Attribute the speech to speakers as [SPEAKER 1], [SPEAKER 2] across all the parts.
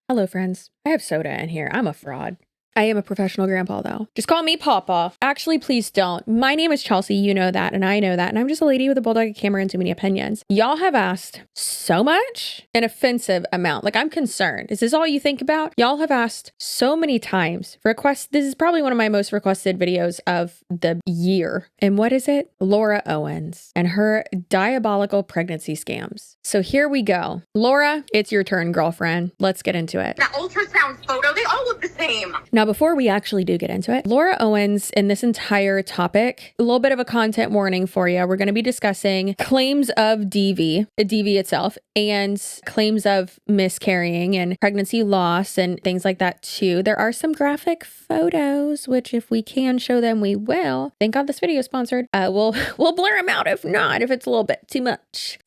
[SPEAKER 1] Hello, friends. I have soda in here. I'm a fraud. I am a professional grandpa, though. Just call me Papa. Actually, please don't. My name is Chelsea. You know that, and I know that. And I'm just a lady with a bulldog, a camera, and too many opinions. Y'all have asked so much, an offensive amount. Like, I'm concerned. Is this all you think about? Y'all have asked so many times. Requests. This is probably one of my most requested videos of the year. And what is it? Laura Owens and her diabolical pregnancy scams. So here we go. Laura, it's your turn, girlfriend. Let's get into it.
[SPEAKER 2] That ultrasound photo, they all look the same.
[SPEAKER 1] Now, before we actually do get into it, Laura Owens, in this entire topic, a little bit of a content warning for you. We're going to be discussing claims of DV itself, and claims of miscarrying and pregnancy loss and things like that too. There are some graphic photos, which if we can show them, we will. Thank God this video is sponsored. We'll blur them out if not, if it's a little bit too much.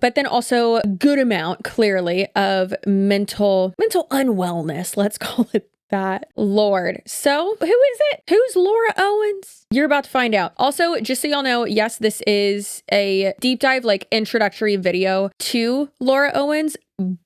[SPEAKER 1] But then also a good amount, clearly, of mental unwellness. Let's call it that. Lord. So who is it? Who's Laura Owens? You're about to find out. Also, just so y'all know, yes, this is a deep dive, like introductory video to Laura Owens,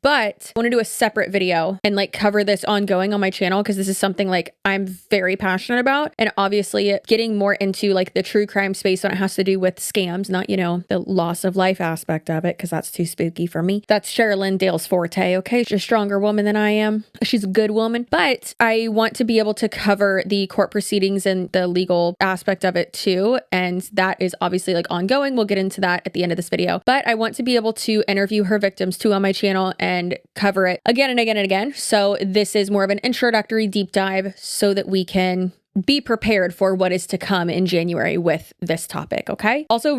[SPEAKER 1] but I want to do a separate video and like cover this ongoing on my channel because this is something like I'm very passionate about. And obviously getting more into like the true crime space when it has to do with scams, not, you know, the loss of life aspect of it, because that's too spooky for me. That's Sherilyn Dale's forte, okay? She's a stronger woman than I am. She's a good woman. But I want to be able to cover the court proceedings and the legal aspect of it too. And that is obviously like ongoing. We'll get into that at the end of this video. But I want to be able to interview her victims too on my channel and cover it again and again and again. So this is more of an introductory deep dive so that we can be prepared for what is to come in January with this topic, okay? Also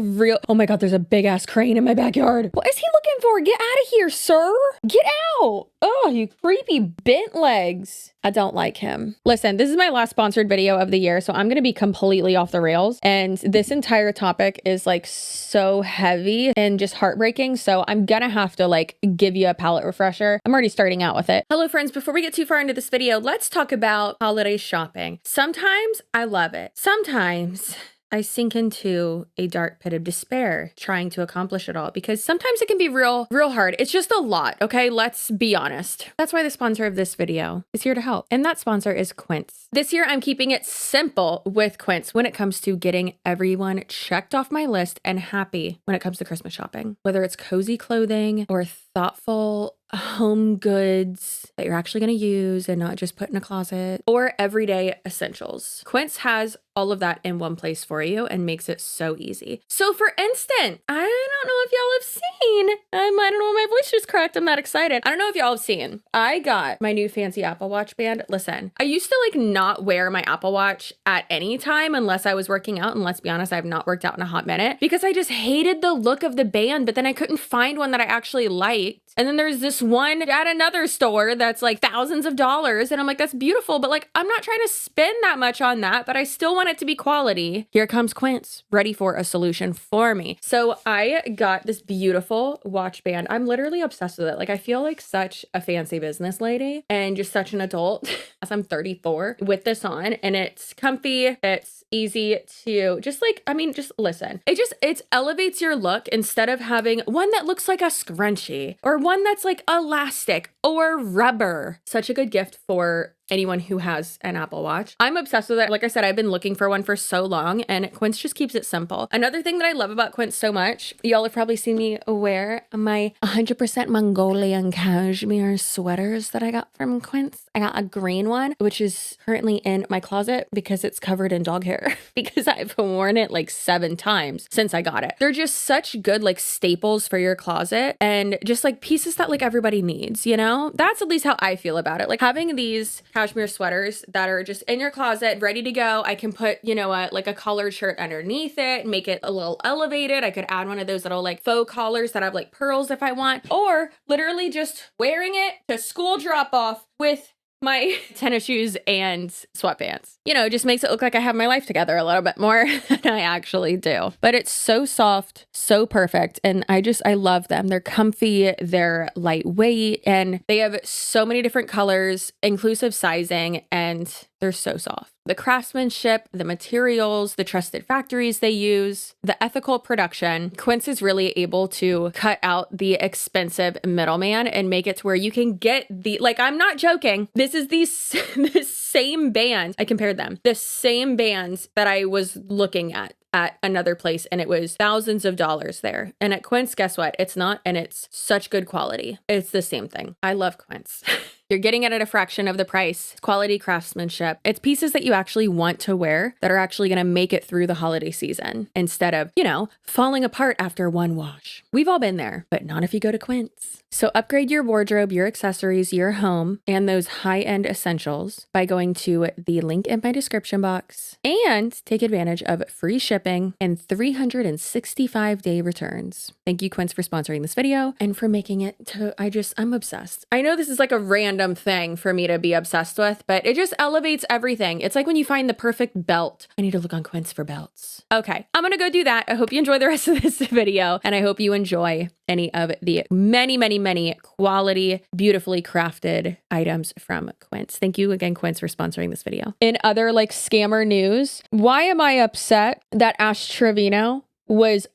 [SPEAKER 1] oh my God, there's a big ass crane in my backyard. What is he looking for? Get out of here, sir. Get out. Oh, you creepy bent legs. I don't like him. Listen, this is my last sponsored video of the year, so I'm going to be completely off the rails. And this entire topic is like so heavy and just heartbreaking. So I'm going to have to like give you a palate refresher. I'm already starting out with it. Hello, friends. Before we get too far into this video, let's talk about holiday shopping. Sometimes I love it. Sometimes I sink into a dark pit of despair trying to accomplish it all because sometimes it can be real hard. It's just a lot, okay? Let's be honest. That's why the sponsor of this video is here to help. And that sponsor is Quince. This year, I'm keeping it simple with Quince when it comes to getting everyone checked off my list and happy when it comes to Christmas shopping. Whether it's cozy clothing or thoughtful home goods that you're actually going to use and not just put in a closet, or everyday essentials. Quince has all of that in one place for you and makes it so easy. So for instance, I don't know if y'all have seen, I don't know, my voice just cracked. I'm that excited. I don't know if y'all have seen, I got my new fancy Apple Watch band. Listen, I used to like not wear my Apple Watch at any time unless I was working out. And let's be honest, I've not worked out in a hot minute because I just hated the look of the band, but then I couldn't find one that I actually liked. And then there's this one at another store that's like thousands of dollars. And I'm like, that's beautiful. But like, I'm not trying to spend that much on that, but I still want it to be quality. Here comes Quince, ready for a solution for me. So I got this beautiful watch band. I'm literally obsessed with it. Like, I feel like such a fancy business lady and just such an adult as I'm 34 with this on. And it's comfy. It's easy to just like, I mean, just listen. It elevates your look instead of having one that looks like a scrunchie or one that's like elastic or rubber. Such a good gift for anyone who has an Apple Watch. I'm obsessed with it. Like I said, I've been looking for one for so long and Quince just keeps it simple. Another thing that I love about Quince so much, y'all have probably seen me wear my 100% Mongolian cashmere sweaters that I got from Quince. I got a green one, which is currently in my closet because it's covered in dog hair because I've worn it like 7 times since I got it. They're just such good like staples for your closet and just like pieces that like everybody needs, you know? That's at least how I feel about it. Like having these cashmere sweaters that are just in your closet, ready to go. I can put, you know, like a collared shirt underneath it, make it a little elevated. I could add one of those little like faux collars that have like pearls if I want, or literally just wearing it to school drop off with my tennis shoes and sweatpants. You know, just makes it look like I have my life together a little bit more than I actually do. But it's so soft, so perfect. And I love them. They're comfy, they're lightweight, and they have so many different colors, inclusive sizing, and they're so soft. The craftsmanship, the materials, the trusted factories they use, the ethical production. Quince is really able to cut out the expensive middleman and make it to where you can get the, like, I'm not joking. This is the same bands. I compared them. The same bands that I was looking at another place, and it was thousands of dollars there. And at Quince, guess what? It's not, and it's such good quality. It's the same thing. I love Quince. You're getting it at a fraction of the price. Quality craftsmanship. It's pieces that you actually want to wear that are actually going to make it through the holiday season instead of, falling apart after one wash. We've all been there, but not if you go to Quince. So upgrade your wardrobe, your accessories, your home, and those high-end essentials by going to the link in my description box and take advantage of free shipping and 365-day returns. Thank you, Quince, for sponsoring this video and for making it to, I'm obsessed. I know this is like a random thing for me to be obsessed with, but it just elevates everything. It's like when you find the perfect belt. I need to look on Quince for belts. Okay, I'm gonna go do that. I hope you enjoy the rest of this video, and I hope you enjoy any of the many quality, beautifully crafted items from Quince. Thank you again, Quince, for sponsoring this video. In other scammer news, why am I upset that Ash Trevino was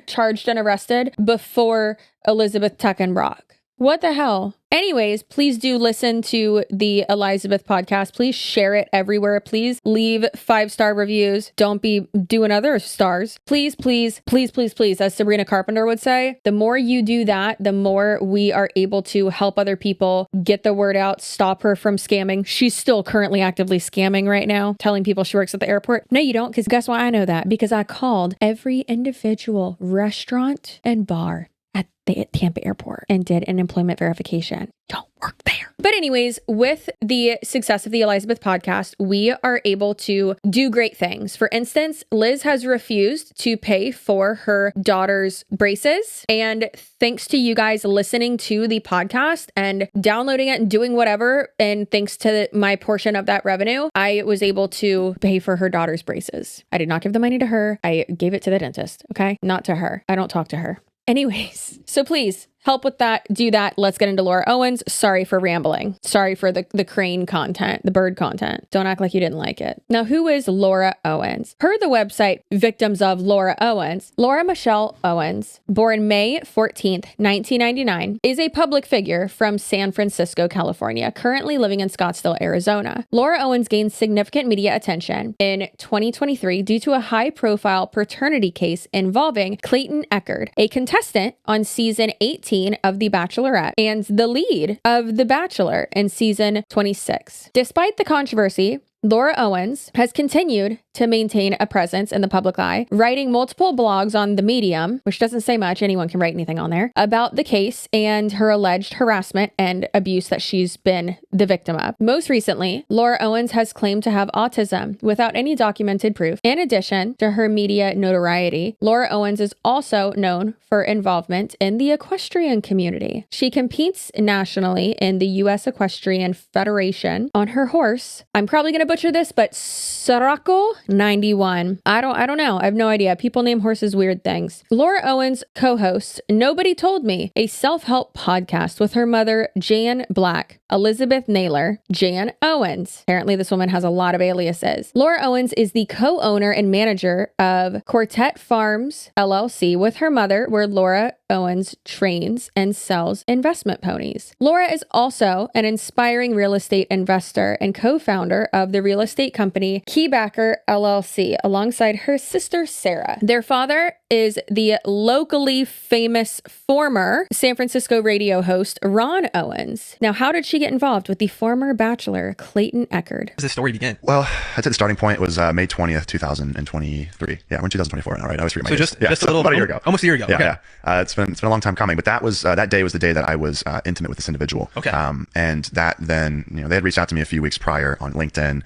[SPEAKER 1] charged and arrested before Elizabeth Tuckenbrock? What the hell? Anyways, please do listen to the Elizabeth podcast. Please share it everywhere. Please leave 5-star reviews. Don't be doing other stars. Please, as Sabrina Carpenter would say, the more you do that, the more we are able to help other people get the word out, stop her from scamming. She's still currently actively scamming right now, telling people she works at the airport. No, you don't, because guess why I know that? Because I called every individual restaurant and bar at the Tampa airport and did an employment verification. Don't work there. But anyways, with the success of the Elizabeth podcast, we are able to do great things. For instance, Liz has refused to pay for her daughter's braces. And thanks to you guys listening to the podcast and downloading it and doing whatever, and thanks to my portion of that revenue, I was able to pay for her daughter's braces. I did not give the money to her. I gave it to the dentist. Okay. Not to her. I don't talk to her. Anyways, so please help with that. Do that. Let's get into Laura Owens. Sorry for rambling. Sorry for the crane content, the bird content. Don't act like you didn't like it. Now, who is Laura Owens? Per the website Victims of Laura Owens, Laura Michelle Owens, born May 14th, 1999, is a public figure from San Francisco, California, currently living in Scottsdale, Arizona. Laura Owens gained significant media attention in 2023 due to a high-profile paternity case involving Clayton Echard, a contestant on season 18 of The Bachelorette and the lead of The Bachelor in season 26. Despite the controversy, Laura Owens has continued to maintain a presence in the public eye, writing multiple blogs on The Medium, which doesn't say much, anyone can write anything on there, about the case and her alleged harassment and abuse that she's been the victim of. Most recently, Laura Owens has claimed to have autism without any documented proof. In addition to her media notoriety, Laura Owens is also known for involvement in the equestrian community. She competes nationally in the U.S. Equestrian Federation on her horse. I'm probably going to butcher this, but Sirocco 91. I don't know. I have no idea. People name horses weird things. Laura Owens co-hosts Nobody Told Me, a self-help podcast with her mother, Jan Black, Elizabeth Naylor, Jan Owens. Apparently this woman has a lot of aliases. Laura Owens is the co-owner and manager of Quartet Farms LLC with her mother, where Laura Owens trains and sells investment ponies. Laura is also an inspiring real estate investor and co-founder of the real estate company Keybacker LLC alongside her sister Sarah. Their father is the locally famous former San Francisco radio host Ron Owens. Now, how did she get involved with the former bachelor Clayton Echard?
[SPEAKER 3] How does this story begin?
[SPEAKER 4] Well, I'd say the starting point was May 20th, 2023. Yeah, we're in 2024 now, right? I always forget my
[SPEAKER 3] So
[SPEAKER 4] days.
[SPEAKER 3] just a little
[SPEAKER 4] about a year ago.
[SPEAKER 3] Almost a year ago.
[SPEAKER 4] Yeah,
[SPEAKER 3] Okay.
[SPEAKER 4] yeah. It's been a long time coming, but that day was the day that I was intimate with this individual.
[SPEAKER 3] Okay.
[SPEAKER 4] And that then, they had reached out to me a few weeks prior on LinkedIn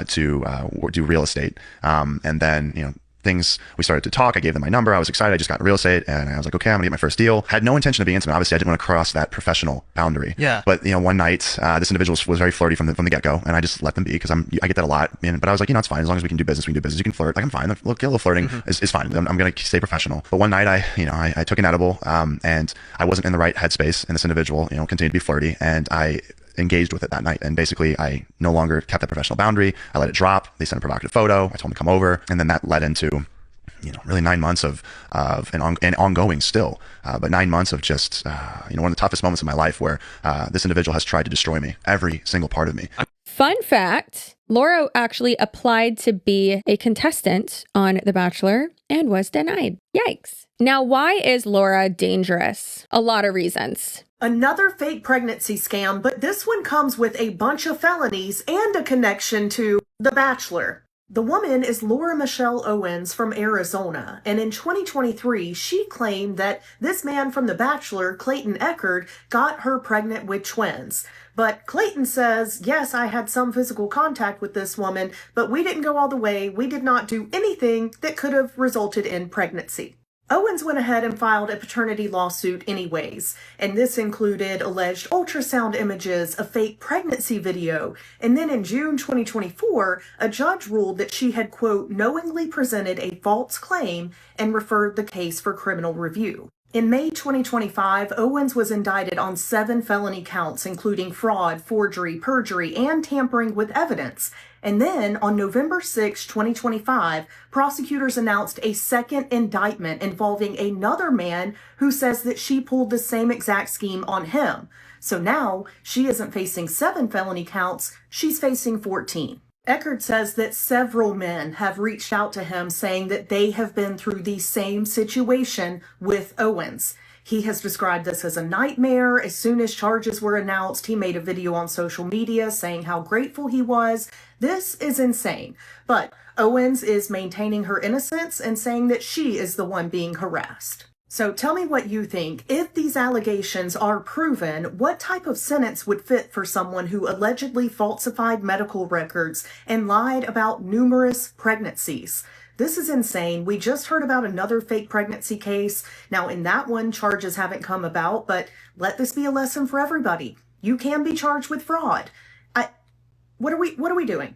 [SPEAKER 4] to do real estate. And then, we started to talk. I gave them my number. I was excited. I just got real estate and I was like, okay, I'm gonna get my first deal. Had no intention of being intimate. Obviously I didn't want to cross that professional boundary.
[SPEAKER 3] Yeah.
[SPEAKER 4] But one night, this individual was very flirty from the get-go, and I just let them be because I get that a lot. But I was like, it's fine. As long as we can do business, we can do business. You can flirt. Like, I'm fine. A little flirting is fine. I'm gonna stay professional. But one night I took an edible, and I wasn't in the right headspace, and this individual, continued to be flirty, and I engaged with it that night. And basically I no longer kept that professional boundary. I let it drop. They sent a provocative photo. I told them to come over. And then that led into, really 9 months of and ongoing still, but 9 months of just, one of the toughest moments of my life where this individual has tried to destroy me, every single part of me.
[SPEAKER 1] Fun fact, Laura actually applied to be a contestant on The Bachelor and was denied. Yikes. Now, why is Laura dangerous? A lot of reasons.
[SPEAKER 3] Another fake pregnancy scam, but this one comes with a bunch of felonies and a connection to The Bachelor. The woman is Laura Michelle Owens from Arizona, and in 2023, she claimed that this man from The Bachelor, Clayton Echard, got her pregnant with twins. But Clayton says, yes, I had some physical contact with this woman, but we didn't go all the way. We did not do anything that could have resulted in pregnancy. Owens went ahead and filed a paternity lawsuit anyways, and this included alleged ultrasound images, a fake pregnancy video, and then in June 2024, a judge ruled that she had, quote, knowingly presented a false claim and referred the case for criminal review. In May 2025, Owens was indicted on 7 felony counts, including fraud, forgery, perjury, and tampering with evidence. And then, on November 6, 2025, prosecutors announced a second indictment involving another man who says that she pulled the same exact scheme on him. So now, she isn't facing 7 felony counts, she's facing 14. Echard says that several men have reached out to him saying that they have been through the same situation with Owens. He has described this as a nightmare. As soon as charges were announced, he made a video on social media saying how grateful he was. This is insane. But Owens is maintaining her innocence and saying that she is the one being harassed. So tell me what you think. If these allegations are proven, what type of sentence would fit for someone who allegedly falsified medical records and lied about numerous pregnancies? This is insane. We just heard about another fake pregnancy case. Now, in that one, charges haven't come about, but let this be a lesson for everybody. You can be charged with fraud. What are we doing?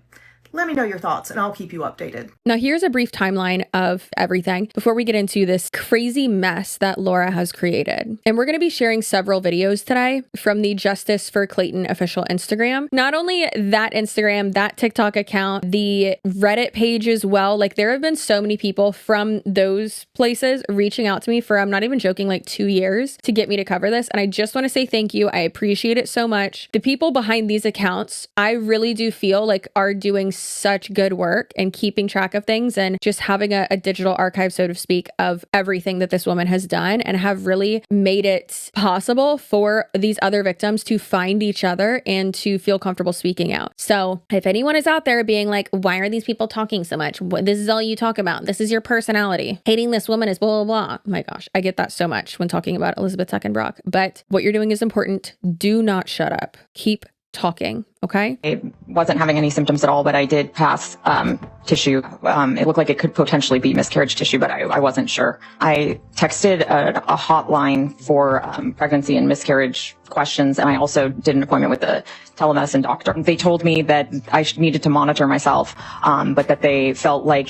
[SPEAKER 3] Let me know your thoughts and I'll keep you updated.
[SPEAKER 1] Now, here's a brief timeline of everything before we get into this crazy mess that Laura has created. And we're going to be sharing several videos today from the Justice for Clayton official Instagram. Not only that Instagram, that TikTok account, the Reddit page as well. Like, there have been so many people from those places reaching out to me for, I'm not even joking, like 2 years to get me to cover this. And I just want to say thank you. I appreciate it so much. The people behind these accounts, I really do feel like are doing such good work and keeping track of things and just having a digital archive, so to speak, of everything that this woman has done, and have really made it possible for these other victims to find each other and to feel comfortable speaking out. So if anyone is out there being like, why are these people talking so much? This is all you talk about. This is your personality. Hating this woman is blah, blah, blah. Oh my gosh, I get that so much when talking about Elizabeth Tuckenbrock. But what you're doing is important. Do not shut up. Keep talking. Okay.
[SPEAKER 5] I wasn't having any symptoms at all, but I did pass tissue. It looked like it could potentially be miscarriage tissue, but I wasn't sure. I texted a hotline for pregnancy and miscarriage questions, and I also did an appointment with a telemedicine doctor. They told me that I needed to monitor myself, but that they felt like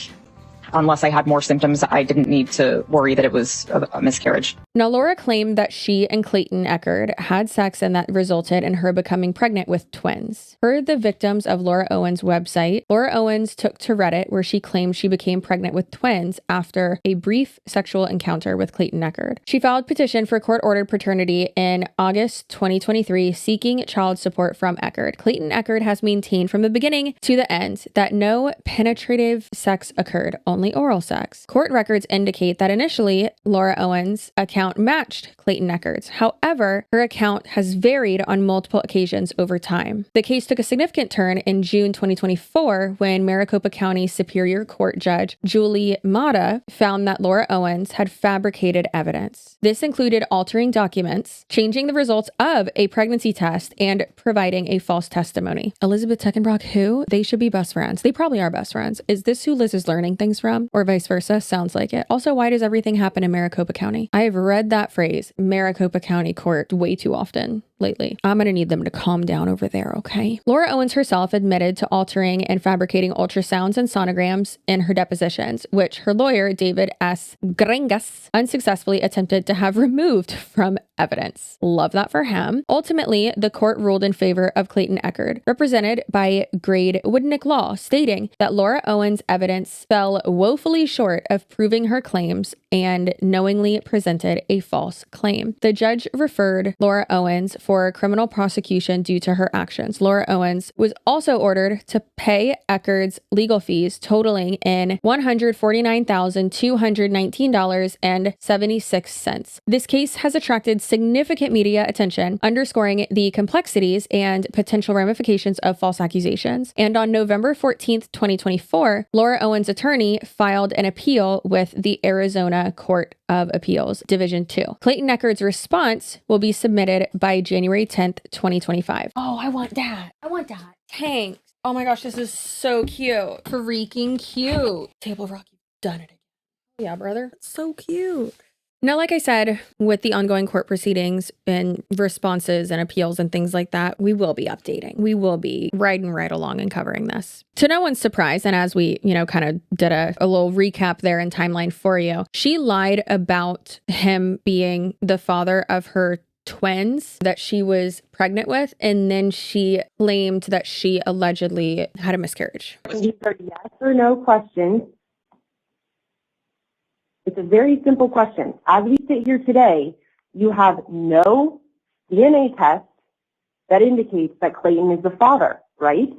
[SPEAKER 5] unless I had more symptoms, I didn't need to worry that it was a miscarriage.
[SPEAKER 1] Now, Laura claimed that she and Clayton Echard had sex and that resulted in her becoming pregnant with twins. Per the victims of Laura Owens' website, Laura Owens took to Reddit where she claimed she became pregnant with twins after a brief sexual encounter with Clayton Echard. She filed a petition for court-ordered paternity in August 2023, seeking child support from Echard. Clayton Echard has maintained from the beginning to the end that no penetrative sex occurred, only oral sex. Court records indicate that initially, Laura Owens' account matched Clayton Echard's. However, her account has varied on multiple occasions over time. The case took a significant turn in June 2024 when Maricopa County Superior Court Judge Julie Mata found that Laura Owens had fabricated evidence. This included altering documents, changing the results of a pregnancy test, and providing a false testimony. Elizabeth Tuckenbrock, who? They should be best friends. They probably are best friends. Is this who Liz is learning things from? Or vice versa? Sounds like it. Also, why does everything happen in Maricopa County? I have read that phrase, Maricopa County Court, way too often. lately. I'm going to need them to calm down over there, okay? Laura Owens herself admitted to altering and fabricating ultrasounds and sonograms in her depositions, which her lawyer, David S. Gringas, unsuccessfully attempted to have removed from evidence. Love that for him. Ultimately, the court ruled in favor of Clayton Eckerd, represented by Grade Woodnick Law, stating that Laura Owens' evidence fell woefully short of proving her claims and knowingly presented a false claim. The judge referred Laura Owens for criminal prosecution due to her actions. Laura Owens was also ordered to pay Eckerd's legal fees, totaling in $149,219.76. This case has attracted significant media attention, underscoring the complexities and potential ramifications of false accusations. And on November 14th, 2024, Laura Owens' attorney filed an appeal with the Arizona Court of Appeals, Division 2. Clayton Eckerd's response will be submitted by January 10th, 2025. Oh, I want that. I want that. Thanks. Oh my gosh, this is so cute. Freaking cute. Table Rock, you've done it again. Yeah, brother. It's so cute. Now, like I said, with the ongoing court proceedings and responses and appeals and things like that, we will be updating. We will be riding right along and covering this. To no one's surprise, and as we, kind of did a little recap there and timeline for you, she lied about him being the father of her twins that she was pregnant with, and then she claimed that she allegedly had a miscarriage.
[SPEAKER 6] These are yes or no questions. It's a very simple question. As we sit here today, you have no DNA test that indicates that Clayton is the father, right?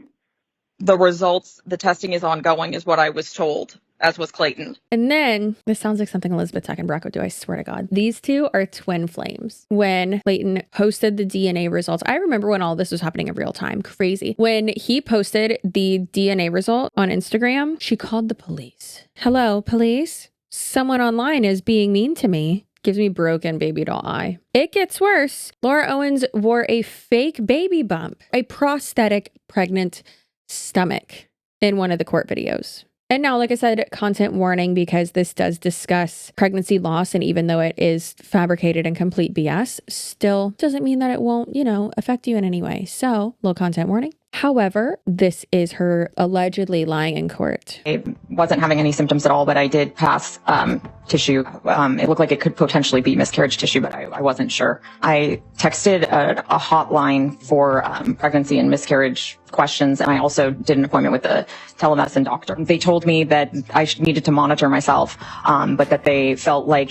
[SPEAKER 5] The results, the testing is ongoing, is what I was told, as was Clayton.
[SPEAKER 1] And then, this sounds like something Elizabeth Teckenbrock would do, I swear to God. These two are twin flames. When Clayton posted the DNA results, I remember when all this was happening in real time. Crazy. When he posted the DNA result on Instagram, she called the police. Hello, police? Someone online is being mean to me. Gives me broken baby doll eye. It gets worse. Laura Owens wore a fake baby bump, a prosthetic pregnant stomach in one of the court videos. And now, like I said, content warning, because this does discuss pregnancy loss. And even though it is fabricated and complete BS, still doesn't mean that it won't, affect you in any way. So, little content warning. However, this is her allegedly lying in court.
[SPEAKER 5] I wasn't having any symptoms at all, but I did pass tissue. It looked like it could potentially be miscarriage tissue, but I wasn't sure. I texted a hotline for pregnancy and miscarriage questions, and I also did an appointment with a telemedicine doctor. They told me that I needed to monitor myself, but that they felt like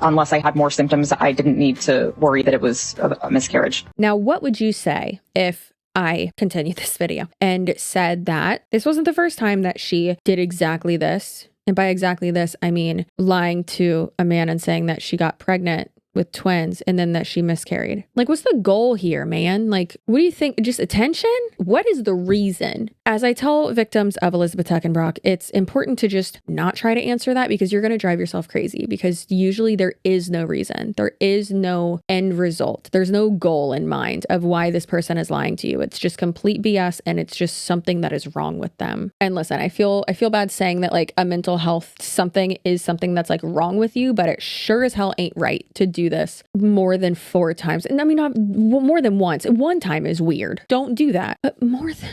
[SPEAKER 5] unless I had more symptoms, I didn't need to worry that it was a miscarriage.
[SPEAKER 1] Now, what would you say if I continued this video and said that this wasn't the first time that she did exactly this? And by exactly this, I mean lying to a man and saying that she got pregnant with twins and then that she miscarried. Like, what's the goal here, man? Like, what do you think? Just attention? What is the reason? As I tell victims of Elizabeth Teckenbrock, it's important to just not try to answer that, because you're going to drive yourself crazy, because usually there is no reason. There is no end result. There's no goal in mind of why this person is lying to you. It's just complete BS, and it's just something that is wrong with them. And listen, I feel bad saying that like a mental health something is something that's like wrong with you, but it sure as hell ain't right to do this more than 4 times. And I mean, not more than once. One time is weird. Don't do that. But more than...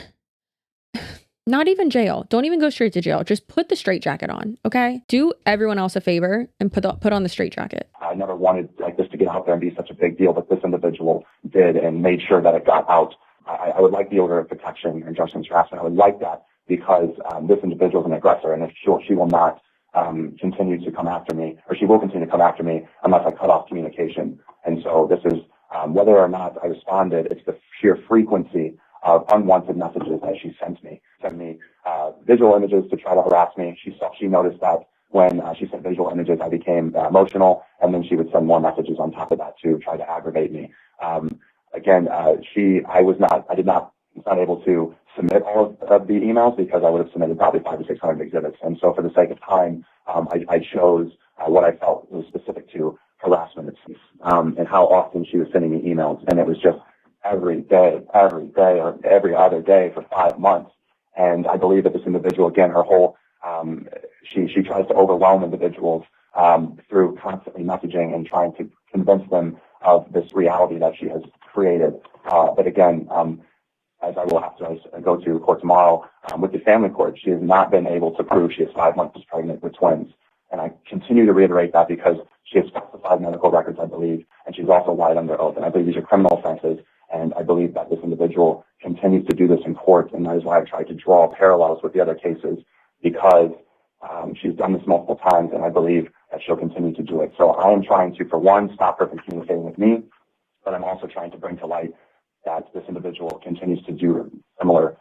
[SPEAKER 1] Not even jail. Don't even go straight to jail. Just put the straitjacket on, okay? Do everyone else a favor and put on the straitjacket.
[SPEAKER 7] I never wanted like this to get out there and be such a big deal, but this individual did and made sure that it got out. I would like the order of protection and injunctions harassment. I would like that because this individual is an aggressor, and if she will not continue to come after me, or she will continue to come after me unless I cut off communication. And so this is whether or not I responded, it's the sheer frequency of unwanted messages that she sent me visual images to try to harass me. She noticed that when she sent visual images, I became emotional, and then she would send more messages on top of that to try to aggravate me. I was not able to submit all of the emails because I would have submitted probably 500 or 600 exhibits. And so for the sake of time, I chose what I felt was specific to harassment and how often she was sending me emails. And it was just every day, or every other day for 5 months. And I believe that this individual, again, her whole, she tries to overwhelm individuals through constantly messaging and trying to convince them of this reality that she has created. But again, as I will have to go to court tomorrow with the family court, she has not been able to prove she is 5 months pregnant with twins. And I continue to reiterate that because she has falsified medical records, I believe, and she's also lied under oath. And I believe these are criminal offenses. And I believe that this individual continues to do this in court. And that is why I tried to draw parallels with the other cases, because she's done this multiple times, and I believe that she'll continue to do it. So I am trying to, for one, stop her from communicating with me, but I'm also trying to bring to light that this individual continues to do similar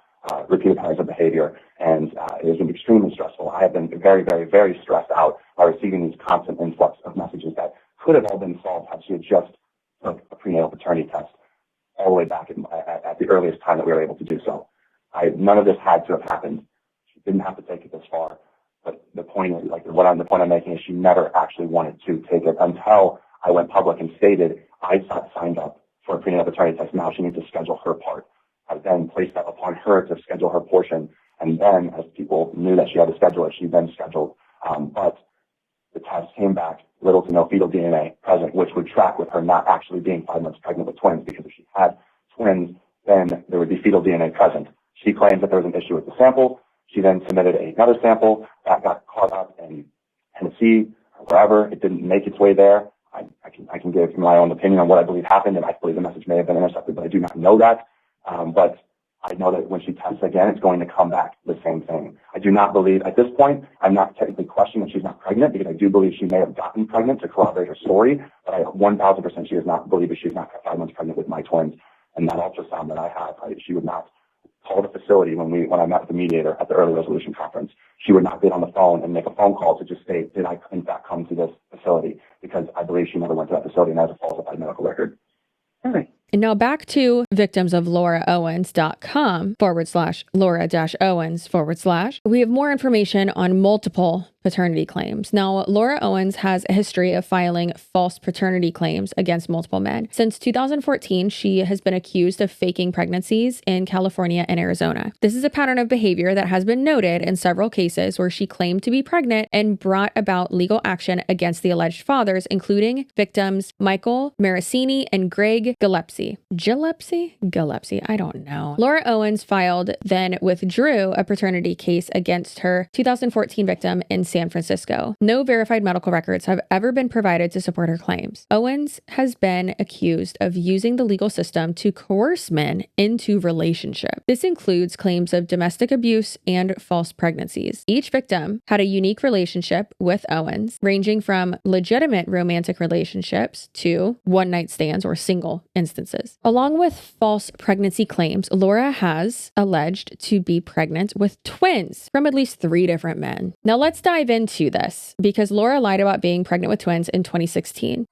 [SPEAKER 7] repeated patterns of behavior, and it has been extremely stressful. I have been very, very, very stressed out by receiving these constant influx of messages that could have all been solved had she had just took a prenatal paternity test all the way back at the earliest time that we were able to do so. None of this had to have happened. She didn't have to take it this far. But the point is, the point I'm making is she never actually wanted to take it until I went public and stated I signed up for a prenatal paternity test. Now she needs to schedule her part. I then placed that upon her to schedule her portion. And then as people knew that she had to schedule it, she then scheduled. But the test came back little to no fetal DNA present, which would track with her not actually being 5 months pregnant with twins, because if she had twins, then there would be fetal DNA present. She claims that there was an issue with the sample. She then submitted another sample that got caught up in Tennessee or wherever. It didn't make its way there. I can give my own opinion on what I believe happened, and I believe the message may have been intercepted, but I do not know that. But I know that when she tests again, it's going to come back the same thing. I do not believe, at this point, I'm not technically questioning that she's not pregnant, because I do believe she may have gotten pregnant to corroborate her story, but I 1,000% she does not believe that she's not 5 months pregnant with my twins. And that ultrasound that I have, she would not call the facility when I met with the mediator at the early resolution conference. She would not get on the phone and make a phone call to just state, did I in fact come to this facility? Because I believe she never went to that facility and has a falsified medical record.
[SPEAKER 6] All right.
[SPEAKER 1] And now back to victimsoflauraowens.com/Laura-Owens/. We have more information on multiple paternity claims. Now, Laura Owens has a history of filing false paternity claims against multiple men. Since 2014, she has been accused of faking pregnancies in California and Arizona. This is a pattern of behavior that has been noted in several cases where she claimed to be pregnant and brought about legal action against the alleged fathers, including victims Michael Maracini and Greg Gillespie, I don't know. Laura Owens then withdrew a paternity case against her 2014 victim in San Francisco. No verified medical records have ever been provided to support her claims. Owens has been accused of using the legal system to coerce men into relationship. This includes claims of domestic abuse and false pregnancies. Each victim had a unique relationship with Owens, ranging from legitimate romantic relationships to one-night stands or single instances. Along with false pregnancy claims, Laura has alleged to be pregnant with twins from at least 3 different men. Now let's dive into this, because Laura lied about being pregnant with twins in 2016.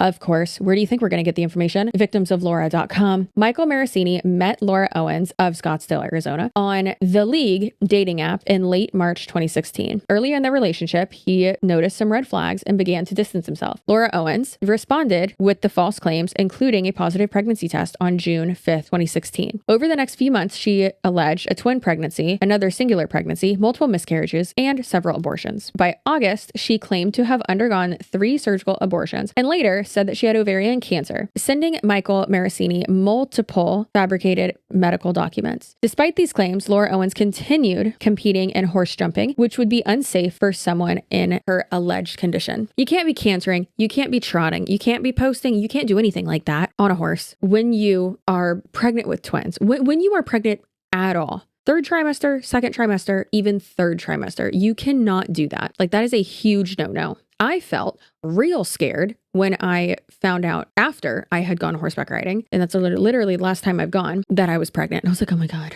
[SPEAKER 1] Of course, where do you think we're going to get the information? Victimsoflaura.com. Michael Maracini met Laura Owens of Scottsdale, Arizona, on the League dating app in late March 2016. Earlier in their relationship, he noticed some red flags and began to distance himself. Laura Owens responded with the false claims, including a positive pregnancy test on June 5th, 2016. Over the next few months, she alleged a twin pregnancy, another singular pregnancy, multiple miscarriages, and several abortions. By August, she claimed to have undergone 3 surgical abortions, and later said that she had ovarian cancer, sending Michael Maracini multiple fabricated medical documents. Despite these claims, Laura Owens continued competing in horse jumping, which would be unsafe for someone in her alleged condition. You can't be cantering, you can't be trotting, you can't be posting, you can't do anything like that on a horse when you are pregnant with twins. When you are pregnant at all. 3rd trimester, 2nd trimester, even 3rd trimester. You cannot do that. That is a huge no-no. I felt real scared when I found out after I had gone horseback riding, and that's literally the last time I've gone, that I was pregnant. And I was like, oh my God,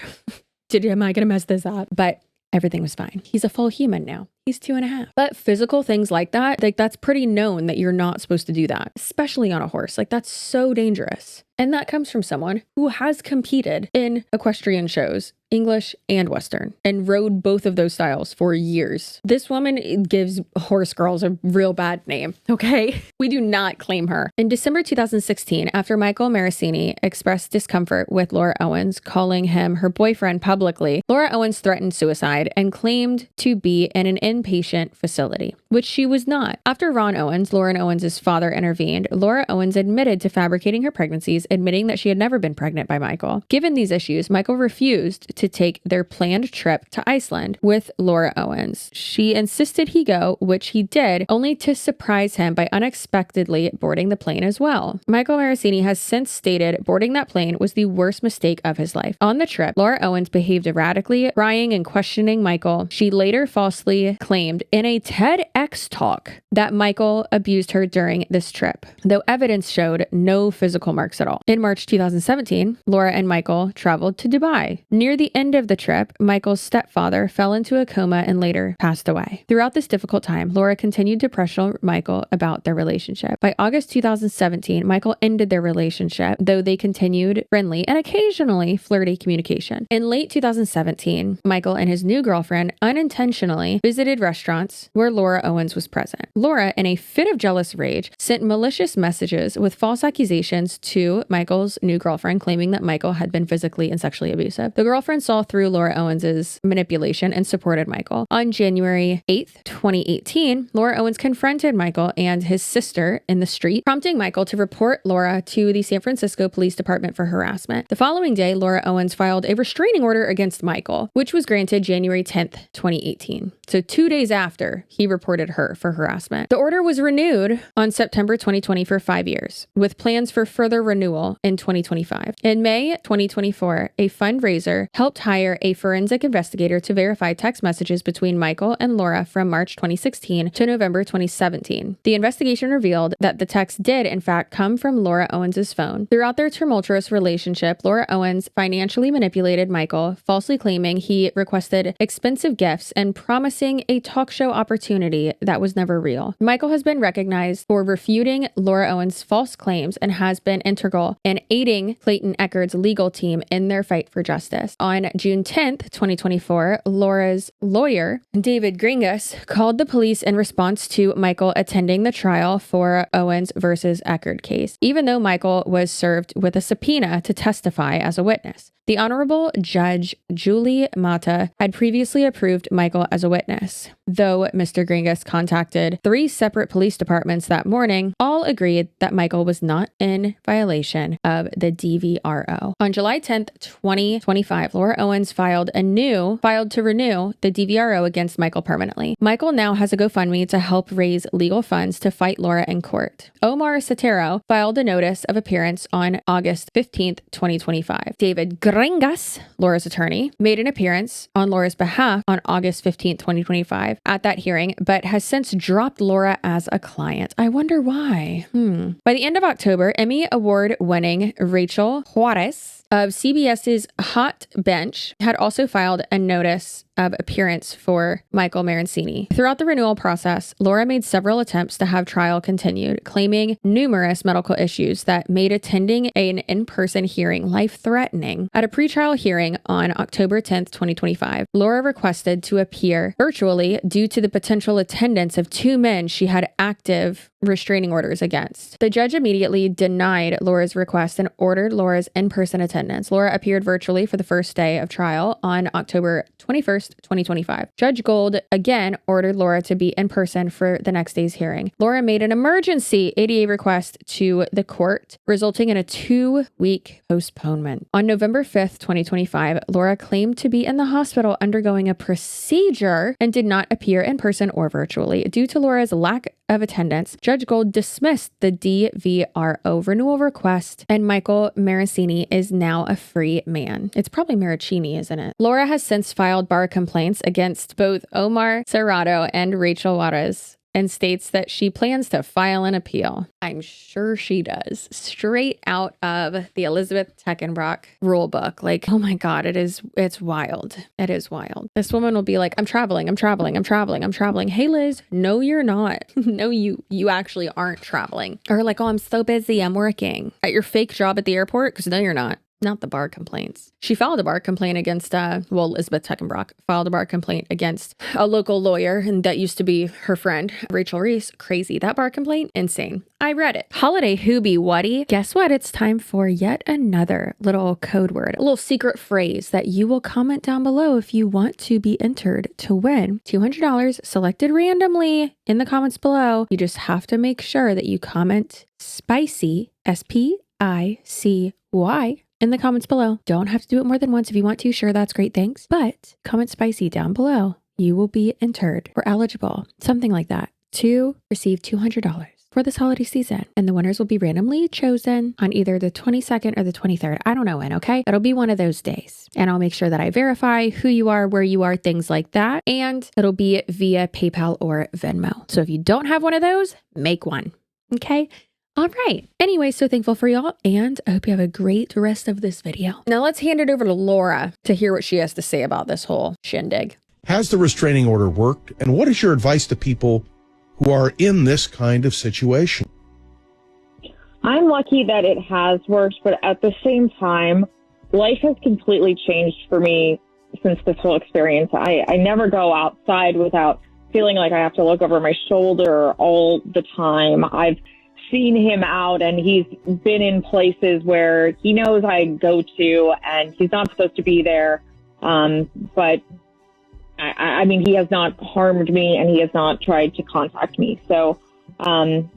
[SPEAKER 1] am I going to mess this up? But everything was fine. He's a full human now. He's 2.5. But physical things like that, that's pretty known that you're not supposed to do that, especially on a horse. That's so dangerous. And that comes from someone who has competed in equestrian shows English, and Western, and rode both of those styles for years. This woman gives horse girls a real bad name, okay? We do not claim her. In December 2016, after Michael Marasini expressed discomfort with Laura Owens, calling him her boyfriend publicly, Laura Owens threatened suicide and claimed to be in an inpatient facility, which she was not. After Ron Owens, Lauren Owens' father, intervened, Laura Owens admitted to fabricating her pregnancies, admitting that she had never been pregnant by Michael. Given these issues, Michael refused to take their planned trip to Iceland with Laura Owens. She insisted he go, which he did, only to surprise him by unexpectedly boarding the plane as well. Michael Marasini has since stated boarding that plane was the worst mistake of his life. On the trip, Laura Owens behaved erratically, crying and questioning Michael. She later falsely claimed in a TEDx talk that Michael abused her during this trip, though evidence showed no physical marks at all. In March 2017, Laura and Michael traveled to Dubai. Near the end of the trip, Michael's stepfather fell into a coma and later passed away. Throughout this difficult time, Laura continued to pressure Michael about their relationship. By August 2017, Michael ended their relationship, though they continued friendly and occasionally flirty communication. In late 2017, Michael and his new girlfriend unintentionally visited restaurants where Laura Owens was present. Laura, in a fit of jealous rage, sent malicious messages with false accusations to Michael's new girlfriend, claiming that Michael had been physically and sexually abusive. The girlfriend saw through Laura Owens' manipulation and supported Michael. On January 8th, 2018, Laura Owens confronted Michael and his sister in the street, prompting Michael to report Laura to the San Francisco Police Department for harassment. The following day, Laura Owens filed a restraining order against Michael, which was granted January 10th, 2018. So 2 days after he reported her for harassment. The order was renewed on September 2020 for 5 years, with plans for further renewal in 2025. In May 2024, a fundraiser helped hire a forensic investigator to verify text messages between Michael and Laura from March 2016 to November 2017. The investigation revealed that the text did, in fact, come from Laura Owens' phone. Throughout their tumultuous relationship, Laura Owens financially manipulated Michael, falsely claiming he requested expensive gifts and promising a talk show opportunity that was never real. Michael has been recognized for refuting Laura Owens' false claims and has been integral in aiding Clayton Echard's legal team in their fight for justice. On June 10th, 2024, Laura's lawyer, David Gringas, called the police in response to Michael attending the trial for Owens versus Echard case, even though Michael was served with a subpoena to testify as a witness. The Honorable Judge Julie Mata had previously approved Michael as a witness. Though Mr. Gringas contacted 3 separate police departments that morning, all agreed that Michael was not in violation of the DVRO. On July 10th, 2025, Laura Owens filed to renew the DVRO against Michael permanently. Michael now has a GoFundMe to help raise legal funds to fight Laura in court. Omar Sotero filed a notice of appearance on August 15th, 2025. David Gringas, Laura's attorney, made an appearance on Laura's behalf on August 15th, 2025 at that hearing, but has since dropped Laura as a client. I wonder why. By the end of October, Emmy Award-winning Rachel Suarez of CBS's Hot Bench had also filed a notice of appearance for Michael Marasini. Throughout the renewal process, Laura made several attempts to have trial continued, claiming numerous medical issues that made attending an in-person hearing life-threatening. At a pretrial hearing on October 10th, 2025, Laura requested to appear virtually due to the potential attendance of 2 men she had active restraining orders against. The judge immediately denied Laura's request and ordered Laura's in-person attendance. Laura appeared virtually for the first day of trial on October 21st, 2025. Judge Gold again ordered Laura to be in person for the next day's hearing. Laura made an emergency ADA request to the court, resulting in a 2-week postponement. On November 5th, 2025, Laura claimed to be in the hospital undergoing a procedure and did not appear in person or virtually. Due to Laura's lack of attendance, Judge Gold dismissed the DVRO renewal request, and Michael Marasini is now a free man. It's probably Maracini, isn't it? Laura has since filed bar complaints against both Omar Serrato and Rachel Suarez and states that she plans to file an appeal. I'm sure she does. Straight out of the Elizabeth Teckenbrock rule book. Like, oh my God, it's wild. It is wild. This woman will be like, I'm traveling. Hey Liz, no, you're not. No, you actually aren't traveling. Or like, oh, I'm so busy, I'm working at your fake job at the airport. Because no, you're not. not the bar complaints. She filed a bar complaint against, Elizabeth Teckenbrock filed a bar complaint against a local lawyer, and that used to be her friend, Rachel Reese. Crazy. That bar complaint, insane. I read it. Holiday Hoobie Wuddy. Guess what? It's time for yet another little code word, a little secret phrase that you will comment down below if you want to be entered to win $200 selected randomly in the comments below. You just have to make sure that you comment spicy, SPICY, in the comments below. Don't have to do it more than once. If you want to, sure, that's great, thanks. But comment spicy down below. You will be entered or eligible, something like that, to receive $200 for this holiday season. And the winners will be randomly chosen on either the 22nd or the 23rd. I don't know when, okay? It'll be one of those days. And I'll make sure that I verify who you are, where you are, things like that. And it'll be via PayPal or Venmo. So if you don't have one of those, make one, okay? All right. Anyway, so thankful for y'all, and I hope you have a great rest of this video. Now let's hand it over to Laura to hear what she has to say about this whole shindig.
[SPEAKER 8] Has the restraining order worked? And what is your advice to people who are in this kind of situation?
[SPEAKER 9] I'm lucky that it has worked, but at the same time, life has completely changed for me since this whole experience. I never go outside without feeling like I have to look over my shoulder all the time. I've seen him out, and he's been in places where he knows I go to, and he's not supposed to be there. But I mean, he has not harmed me, and he has not tried to contact me. So I'm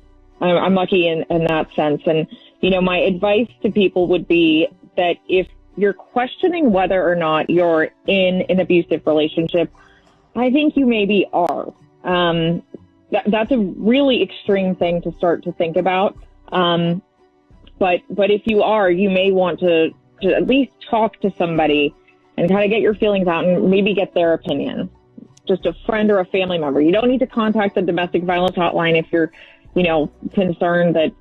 [SPEAKER 9] lucky in that sense. And, you know, my advice to people would be that if you're questioning whether or not you're in an abusive relationship, I think you maybe are. That's a really extreme thing to start to think about. But if you are, you may want to at least talk to somebody and kind of get your feelings out and maybe get their opinion. Just a friend or a family member. You don't need to contact the domestic violence hotline if you're, you know, concerned that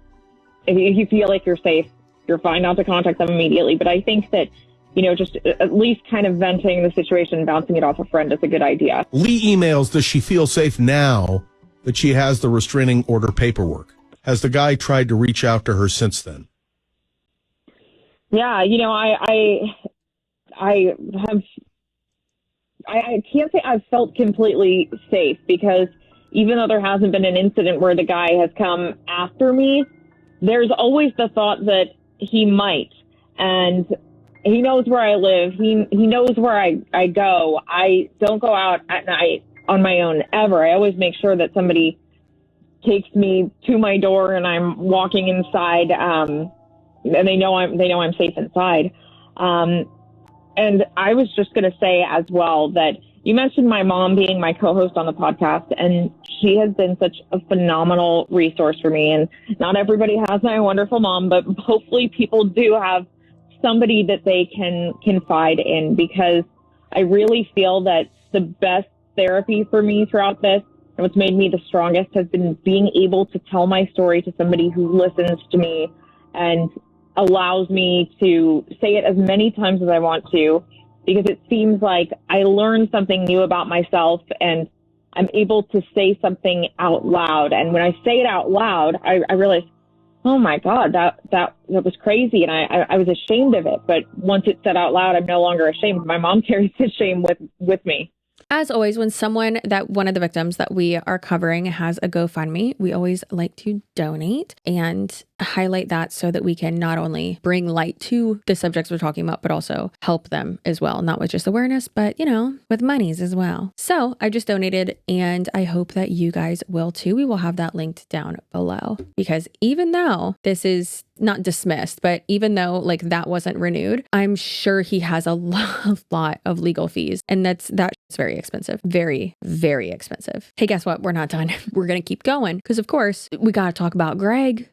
[SPEAKER 9] if you feel like you're safe, you're fine not to contact them immediately. But I think that, you know, just at least kind of venting the situation, bouncing it off a friend is a good idea.
[SPEAKER 8] Lee emails, does she feel safe now that she has the restraining order paperwork? Has the guy tried to reach out to her since then?
[SPEAKER 9] Yeah, you know, I can't say I've felt completely safe, because even though there hasn't been an incident where the guy has come after me, there's always the thought that he might. And he knows where I live. He knows where I go. I don't go out at night on my own ever. I always make sure that somebody takes me to my door and I'm walking inside, and they know I'm safe inside. And I was just going to say as well that you mentioned my mom being my co-host on the podcast, and she has been such a phenomenal resource for me. And not everybody has my wonderful mom, but hopefully people do have somebody that they can confide in, because I really feel that the best therapy for me throughout this, and what's made me the strongest, has been being able to tell my story to somebody who listens to me and allows me to say it as many times as I want to, because it seems like I learn something new about myself and I'm able to say something out loud. And when I say it out loud, I realize, oh my God, that was crazy. And I was ashamed of it. But once it's said out loud, I'm no longer ashamed. My mom carries the shame with me.
[SPEAKER 1] As always, when one of the victims that we are covering has a GoFundMe, we always like to donate and highlight that so that we can not only bring light to the subjects we're talking about, but also help them as well. Not with just awareness, but, you know, with monies as well. So I just donated, and I hope that you guys will too. We will have that linked down below, because even though this is not dismissed, but even though like that wasn't renewed, I'm sure he has a lot of legal fees, and that's very expensive. Very, very expensive. Hey, guess what? We're not done. We're going to keep going, because of course we got to talk about Greg.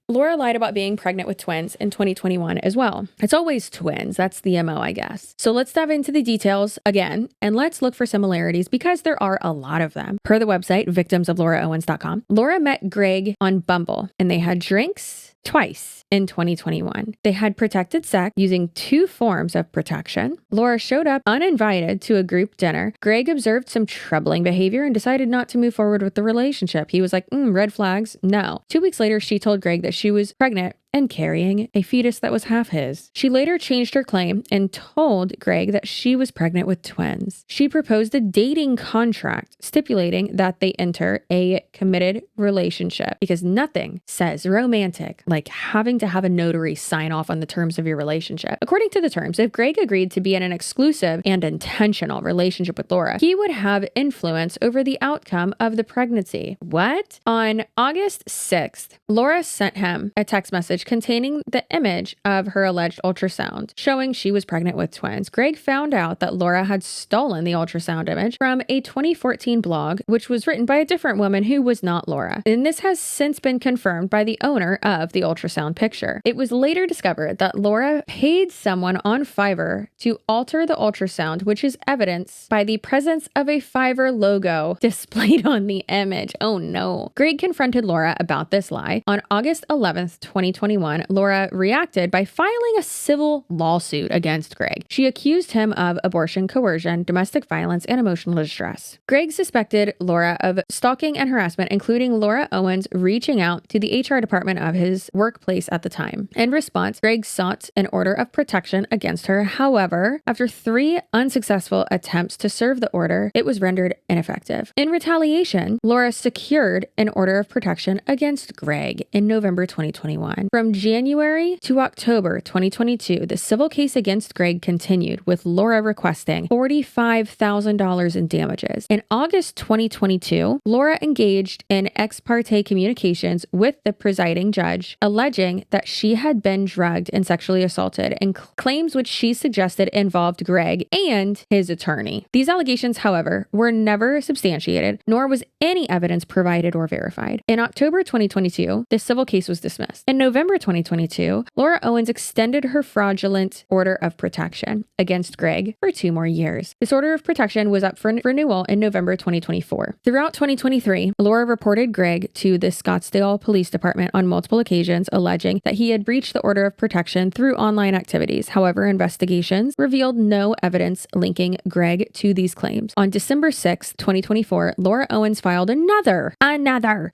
[SPEAKER 1] Laura lied about being pregnant with twins in 2021 as well. It's always twins. That's the MO, I guess. So let's dive into the details again, and let's look for similarities, because there are a lot of them. Per the website, victimsoflauraowens.com, Laura met Greg on Bumble, and they had drinks twice in 2021. They had protected sex using 2 forms of protection. Laura showed up uninvited to a group dinner. Greg observed some troubling behavior and decided not to move forward with the relationship. He was like, red flags, no. 2 weeks later, she told Greg that she was pregnant and carrying a fetus that was half his. She later changed her claim and told Greg that she was pregnant with twins. She proposed a dating contract stipulating that they enter a committed relationship because nothing says romantic like having to have a notary sign off on the terms of your relationship. According to the terms, if Greg agreed to be in an exclusive and intentional relationship with Laura, he would have influence over the outcome of the pregnancy. What? On August 6th, Laura sent him a text message containing the image of her alleged ultrasound showing she was pregnant with twins. Greg found out that Laura had stolen the ultrasound image from a 2014 blog, which was written by a different woman who was not Laura. And this has since been confirmed by the owner of the ultrasound picture. It was later discovered that Laura paid someone on Fiverr to alter the ultrasound, which is evidenced by the presence of a Fiverr logo displayed on the image. Oh no. Greg confronted Laura about this lie. On August 11th, 2021, Laura reacted by filing a civil lawsuit against Greg. She accused him of abortion, coercion, domestic violence, and emotional distress. Greg suspected Laura of stalking and harassment, including Laura Owens reaching out to the HR department of his workplace at the time. In response, Greg sought an order of protection against her. However, after 3 unsuccessful attempts to serve the order, it was rendered ineffective. In retaliation, Laura secured an order of protection against Greg in November 2021. From January to October 2022, the civil case against Greg continued, with Laura requesting $45,000 in damages. In August 2022, Laura engaged in ex parte communications with the presiding judge, alleging that she had been drugged and sexually assaulted, and claims which she suggested involved Greg and his attorney. These allegations, however, were never substantiated, nor was any evidence provided or verified. In October 2022, the civil case was dismissed. In November 2022, Laura Owens extended her fraudulent order of protection against Greg for 2 more years. This order of protection was up for renewal in November 2024. Throughout 2023, Laura reported Greg to the Scottsdale Police Department on multiple occasions, alleging that he had breached the order of protection through online activities. However, investigations revealed no evidence linking Greg to these claims. On December 6, 2024, Laura Owens filed another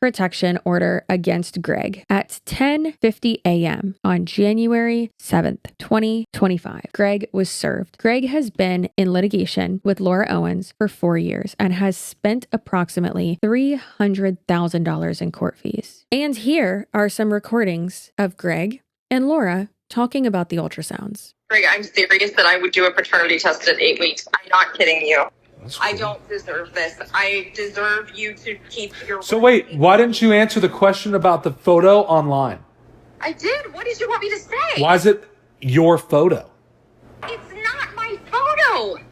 [SPEAKER 1] protection order against Greg at 10:50 a.m. on January 7th, 2025. Greg was served. Greg has been in litigation with Laura Owens for 4 years and has spent approximately $300,000 in court fees. And here are some recordings of Greg and Laura talking about the ultrasounds.
[SPEAKER 2] Greg, I'm serious that I would do a paternity test at 8 weeks. I'm not kidding you.
[SPEAKER 10] That's cool.
[SPEAKER 2] I don't deserve this. I deserve you to keep your...
[SPEAKER 10] So wait, why didn't you answer the question about the photo online?
[SPEAKER 2] I did. What did you want me to say?
[SPEAKER 10] Why is it your photo?
[SPEAKER 2] It's not my photo.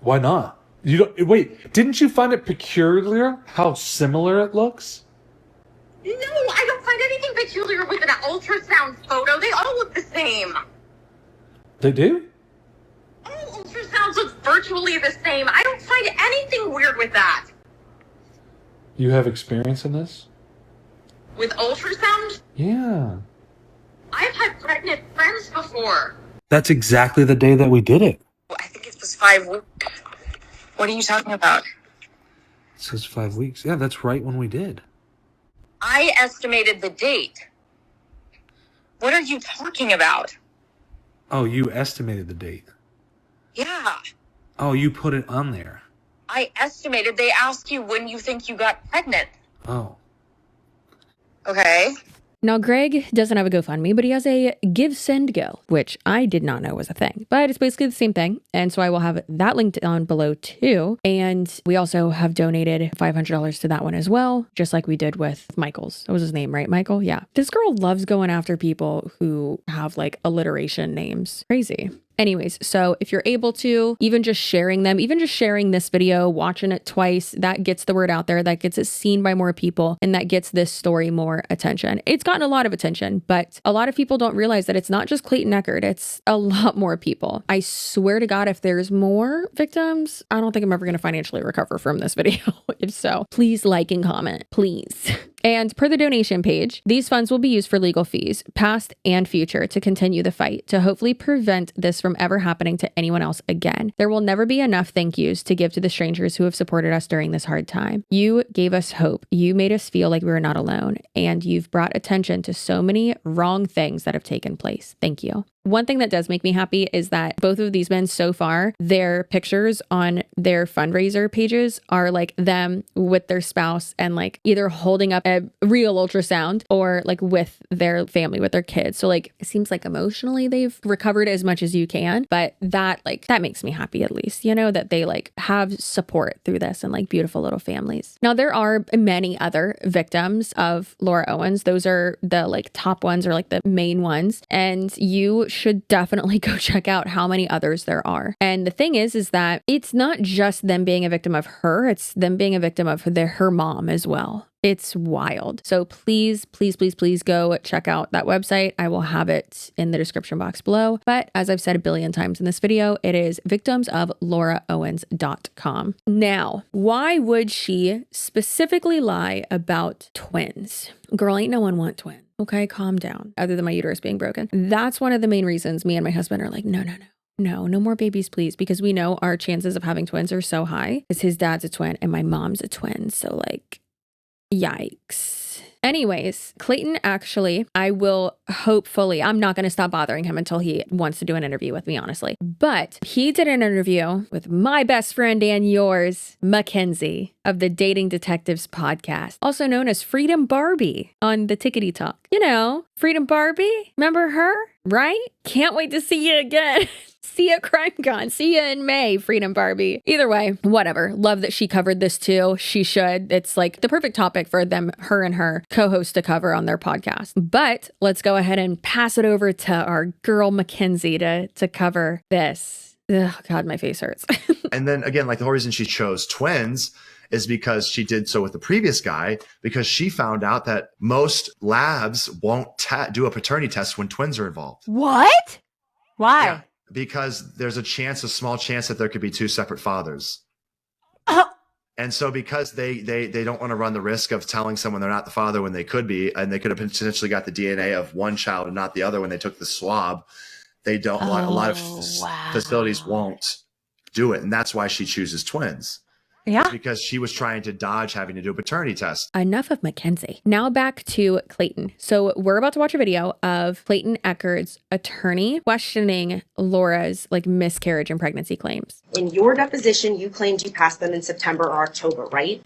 [SPEAKER 10] Why not? You don't wait, didn't you find it peculiar how similar it looks?
[SPEAKER 2] No, I don't find anything peculiar with an ultrasound photo. They all look the same.
[SPEAKER 10] They do?
[SPEAKER 2] All ultrasounds look virtually the same. I don't find anything weird with that.
[SPEAKER 10] You have experience in this?
[SPEAKER 2] With ultrasound?
[SPEAKER 10] Yeah.
[SPEAKER 2] I've had pregnant friends before.
[SPEAKER 10] That's exactly the day that we did it.
[SPEAKER 2] I think it was 5 weeks. What are you talking about?
[SPEAKER 10] It says 5 weeks. Yeah, that's right when we did.
[SPEAKER 2] I estimated the date. What are you talking about?
[SPEAKER 10] Oh, you estimated the date.
[SPEAKER 2] Yeah.
[SPEAKER 10] Oh, you put it on there.
[SPEAKER 2] I estimated. They asked you when you think you got pregnant.
[SPEAKER 10] Oh.
[SPEAKER 2] Okay.
[SPEAKER 1] Now, Greg doesn't have a GoFundMe, but he has a Give Send Go, which I did not know was a thing, but it's basically the same thing. And so I will have that linked down below too. And we also have donated $500 to that one as well, just like we did with Michael's. That was his name, right? Michael? Yeah. This girl loves going after people who have like alliteration names. Crazy. Anyways, so if you're able to, even just sharing them, even just sharing this video, watching it twice, that gets the word out there, that gets it seen by more people, and that gets this story more attention. It's gotten a lot of attention, but a lot of people don't realize that it's not just Clayton Eckert, it's a lot more people. I swear to God, if there's more victims, I don't think I'm ever going to financially recover from this video. If so, please like and comment, please. And per the donation page, these funds will be used for legal fees, past and future, to continue the fight, to hopefully prevent this from ever happening to anyone else again. There will never be enough thank yous to give to the strangers who have supported us during this hard time. You gave us hope. You made us feel like we were not alone. And you've brought attention to so many wrong things that have taken place. Thank you. One thing that does make me happy is that both of these men so far, their pictures on their fundraiser pages are like them with their spouse and like either holding up a real ultrasound or like with their family, with their kids. So like it seems like emotionally they've recovered as much as you can, but that makes me happy, at least, you know, that they like have support through this and like beautiful little families. Now there are many other victims of Laura Owens. Those are the like top ones or like the main ones. And you should definitely go check out how many others there are. And the thing is that it's not just them being a victim of her, it's them being a victim of her mom as well. It's wild. So please, please, please, please go check out that website. I will have it in the description box below. But as I've said a billion times in this video, it is victimsoflauraowens.com. Now, why would she specifically lie about twins? Girl, ain't no one want twins. Okay, calm down. Other than my uterus being broken. That's one of the main reasons me and my husband are like, no more babies, please. Because we know our chances of having twins are so high. Because his dad's a twin and my mom's a twin. So like, yikes. Anyways, Clayton actually, I'm not going to stop bothering him until he wants to do an interview with me, honestly. But he did an interview with my best friend and yours, Mackenzie, of the Dating Detectives podcast, also known as Freedom Barbie on the Tickety Talk. You know, Freedom Barbie, remember her, right? Can't wait to see you again. See you at CrimeCon. See you in May, Freedom Barbie. Either way, whatever. Love that she covered this too. She should. It's like the perfect topic for her and her co-host to cover on their podcast. But let's go ahead and pass it over to our girl Mackenzie to cover this. Ugh, God, my face hurts.
[SPEAKER 4] And then again, like the whole reason she chose twins is because she did so with the previous guy, because she found out that most labs won't do a paternity test when twins are involved.
[SPEAKER 11] What? Why?
[SPEAKER 4] Yeah, because there's a small chance that there could be two separate fathers. And so because they don't want to run the risk of telling someone they're not the father when they could be, and they could have potentially got the DNA of one child and not the other when they took the swab, they don't. A lot of facilities won't do it, and that's why she chooses twins. Yeah, it's because she was trying to dodge having to do a paternity test.
[SPEAKER 1] Enough of Mackenzie. Now back to Clayton. So we're about to watch a video of Clayton Echard's attorney questioning Laura's like miscarriage and pregnancy claims.
[SPEAKER 12] In your deposition, you claimed you passed them in September or October, right?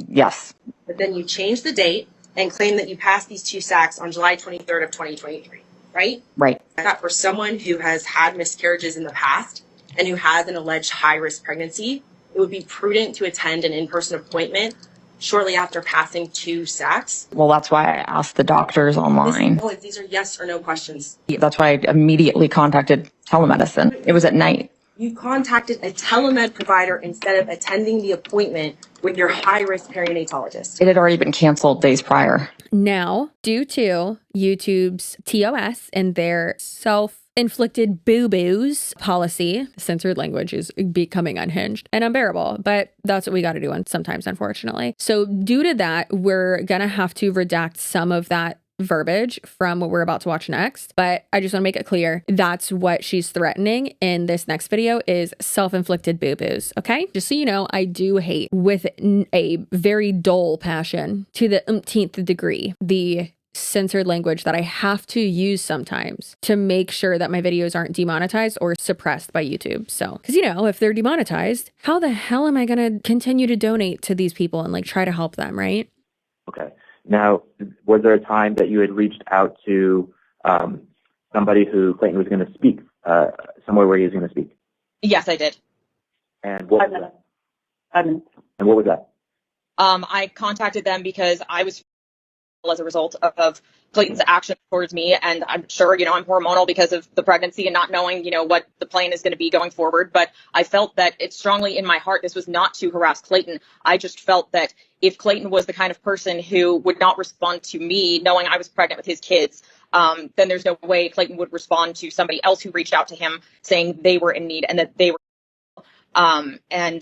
[SPEAKER 5] Yes.
[SPEAKER 12] But then you changed the date and claimed that you passed these two sacs on July 23rd of 2023, right?
[SPEAKER 5] Right.
[SPEAKER 12] That for someone who has had miscarriages in the past and who has an alleged high-risk pregnancy, it would be prudent to attend an in-person appointment shortly after passing two sacs.
[SPEAKER 5] Well, that's why I asked the doctors online.
[SPEAKER 12] These are yes or no questions.
[SPEAKER 5] That's why I immediately contacted telemedicine. It was at night.
[SPEAKER 12] You contacted a telemed provider instead of attending the appointment with your high-risk perinatologist.
[SPEAKER 5] It had already been canceled days prior.
[SPEAKER 1] Now, due to YouTube's TOS and their self-inflicted boo-boos policy, censored language is becoming unhinged and unbearable, but that's what we got to do sometimes, unfortunately. So due to that, we're going to have to redact some of that verbiage from what we're about to watch next. But I just want to make it clear, that's what she's threatening in this next video is self-inflicted boo-boos, okay? Just so you know, I do hate with a very dull passion to the umpteenth degree the censored language that I have to use sometimes to make sure that my videos aren't demonetized or suppressed by YouTube. So, because if they're demonetized, how the hell am I going to continue to donate to these people and like try to help them, right?
[SPEAKER 13] Okay. Now, was there a time that you had reached out to somebody who Clayton was going to speak, somewhere where he was going to speak?
[SPEAKER 5] Yes, I did.
[SPEAKER 13] And what was that? And what was that?
[SPEAKER 5] I contacted them because I was as a result of Clayton's action towards me. And I'm sure, I'm hormonal because of the pregnancy and not knowing, what the plan is going to be going forward. But I felt that it's strongly in my heart. This was not to harass Clayton. I just felt that if Clayton was the kind of person who would not respond to me knowing I was pregnant with his kids, then there's no way Clayton would respond to somebody else who reached out to him saying they were in need and that they were.
[SPEAKER 13] Okay,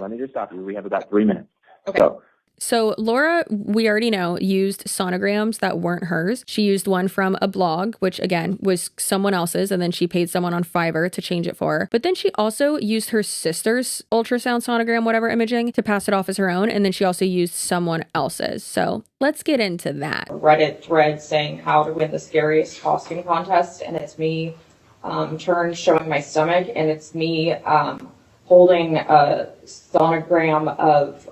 [SPEAKER 13] let me just stop you. We have about 3 minutes.
[SPEAKER 5] Okay.
[SPEAKER 13] So
[SPEAKER 1] So Laura, we already know, used sonograms that weren't hers. She used one from a blog, which again was someone else's, and then she paid someone on Fiverr to change it for her. But then she also used her sister's ultrasound sonogram, whatever imaging, to pass it off as her own. And then she also used someone else's. So let's get into that.
[SPEAKER 5] Reddit thread saying how to win the scariest costume contest, and it's me turned showing my stomach, and it's me holding a sonogram of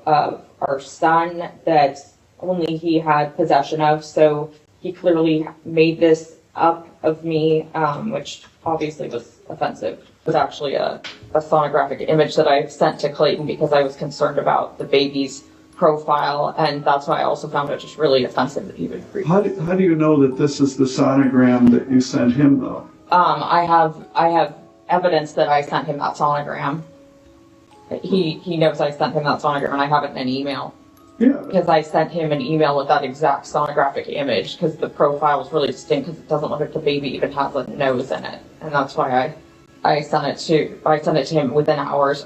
[SPEAKER 5] our son that only he had possession of. So he clearly made this up of me, which obviously was offensive. It was actually a sonographic image that I sent to Clayton because I was concerned about the baby's profile, and that's why I also found it just really offensive that he would read.
[SPEAKER 14] How do you know that this is the sonogram that you sent him, though?
[SPEAKER 5] I have evidence that I sent him that sonogram. He knows I sent him that sonogram, and I have it in an email.
[SPEAKER 14] Yeah.
[SPEAKER 5] Because I sent him an email with that exact sonographic image, because the profile is really distinct, because it doesn't look like the baby even has a nose in it, and that's why I sent it to him within hours.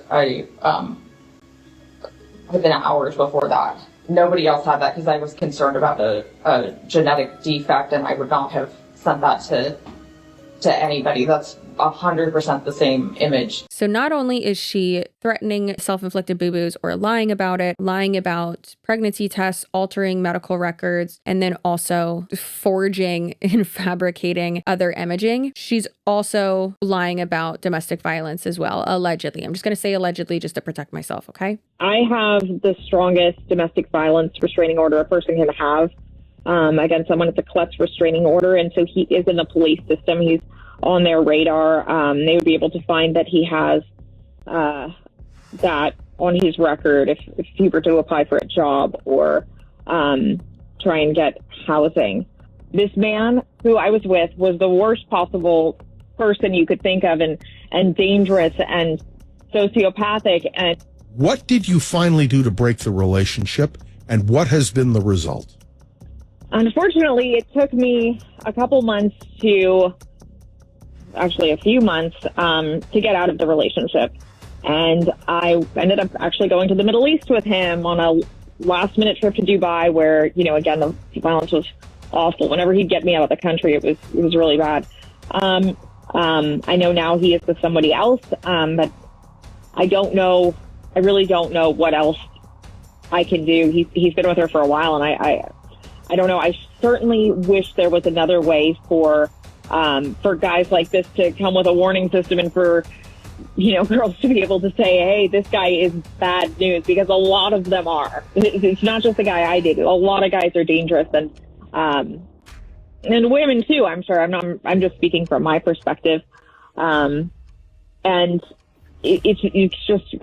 [SPEAKER 5] Within hours before that. Nobody else had that because I was concerned about a genetic defect, and I would not have sent that to anybody. That's 100% the same image.
[SPEAKER 1] So not only is she threatening self-inflicted boo-boos or lying about it, lying about pregnancy tests, altering medical records, and then also forging and fabricating other imaging, she's also lying about domestic violence as well, allegedly. I'm just going to say allegedly just to protect myself, okay?
[SPEAKER 9] I have the strongest domestic violence restraining order a person can have against someone. It's a klutz restraining order, and so he is in the police system. He's on their radar. They would be able to find that he has that on his record if he were to apply for a job or try and get housing. This man who I was with was the worst possible person you could think of, and dangerous and sociopathic. And
[SPEAKER 8] what did you finally do to break the relationship, and what has been the result?
[SPEAKER 9] Unfortunately, it took me a few months to get out of the relationship. And I ended up actually going to the Middle East with him on a last minute trip to Dubai where, again, the violence was awful. Whenever he'd get me out of the country, it was really bad. I know now he is with somebody else, but I really don't know what else I can do. He's been with her for a while, and I don't know. I certainly wish there was another way for guys like this to come with a warning system, and for, girls to be able to say, hey, this guy is bad news, because a lot of them are. It's not just the guy I dated. A lot of guys are dangerous, and women too, I'm sure. I'm just speaking from my perspective. And it's just,